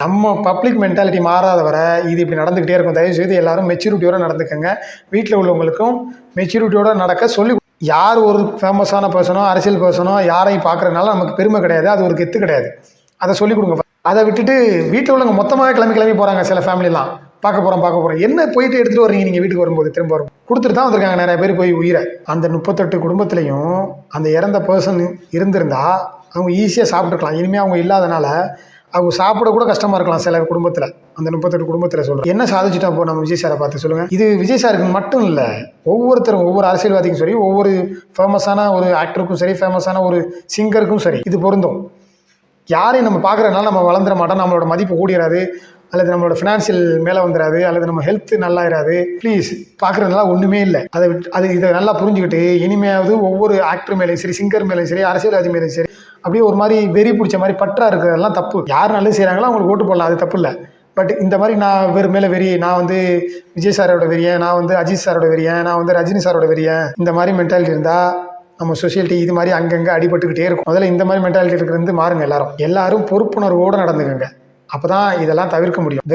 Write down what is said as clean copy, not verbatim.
நம்ம public mentality மாறாத வரை இது இப்படி நடந்துக்கிட்டே இருக்கும். தயவுசெய்து எல்லாரும் மெச்சூரிட்டியோடு நடந்துக்கங்க. வீட்டில் உள்ளவங்களுக்கும் மெச்சூரிட்டியோடு நடக்க சொல்லி யார் ஒரு ஃபேமஸான பர்சனோ அரசியல் பர்சனோ யாரையும் பார்க்குறதுனால நமக்கு பெருமை கிடையாது, அது ஒரு கெத்து கிடையாது. அதை சொல்லிக் கொடுங்க. அதை விட்டுட்டு வீட்டில் உள்ளவங்க மொத்தமாக கிளம்பி போகிறாங்க. சில ஃபேமிலிலாம் பார்க்க போகிறோம் என்ன போயிட்டு எடுத்துகிட்டு வர்றீங்க நீங்கள் வீட்டுக்கு வரும்போது திரும்ப வரும் கொடுத்துட்டு தான் வந்திருக்காங்க நிறைய பேர் போய் உயிரை. அந்த 38 குடும்பத்துலேயும் அந்த இறந்த பர்சன் இருந்திருந்தா அவங்க ஈஸியாக சாப்பிட்டுக்கலாம். இனிமேல் அவங்க இல்லாதனால அவங்க சாப்பிட கூட கஷ்டமாக இருக்கலாம் சில குடும்பத்தில். அந்த 38 குடும்பத்தில் சொல்கிறேன். என்ன சாதிச்சுட்டா இப்போ நம்ம விஜய் சாரை பார்த்து சொல்லுங்கள். இது விஜய் சாருக்கு மட்டும் இல்லை, ஒவ்வொருத்தரும் ஒவ்வொரு அரசியல்வாதிக்கும் சரி, ஒவ்வொரு ஃபேமஸான ஒரு ஆக்டருக்கும் சரி, ஃபேமஸான ஒரு சிங்கருக்கும் சரி இது பொருந்தும். யாரையும் நம்ம பார்க்குறதுனால நம்ம வளர்ந்துட மாட்டோம், நம்மளோட மதிப்பு கூடிடாது, அல்லது நம்மளோட ஃபினான்ஷியல் மேலே வந்துடாது, அல்லது நம்ம ஹெல்த் நல்லா இராது. ப்ளீஸ், பார்க்குறதுனால ஒன்றுமே இல்லை. இதை நல்லா புரிஞ்சுக்கிட்டு இனிமையாவது ஒவ்வொரு ஆக்டர் மேலேயும் சரி, சிங்கர் மேலேயும் சரி, அரசியல்வாதி மேலேயும் சரி அப்படியே ஒரு மாதிரி வெறி பிடிச்ச மாதிரி பற்றா இருக்கிறதெல்லாம் தப்பு. யார் நல்லது செய்கிறாங்களோ அவங்களுக்கு ஓட்டு போடலாம், அது தப்பு இல்லை. பட் இந்த மாதிரி நான் மேலே வெறி, நான் விஜய் சாரோட வெறியன், நான் அஜித் சாரோட வெறியன், நான் ரஜினி சாரோட வெறியன், இந்த மாதிரி மென்டாலிட்டி இருந்தால் நம்ம சொசைட்டி இது மாதிரி அங்கங்கே அடிபட்டுக்கிட்டே இருக்கும். முதல்ல இந்த மாதிரி மென்டாலிட்டி இருக்கிறது மாறுங்க. எல்லாரும் பொறுப்புணர்வோடு நடந்துக்கங்க. அப்போ தான் இதெல்லாம் தவிர்க்க முடியும்.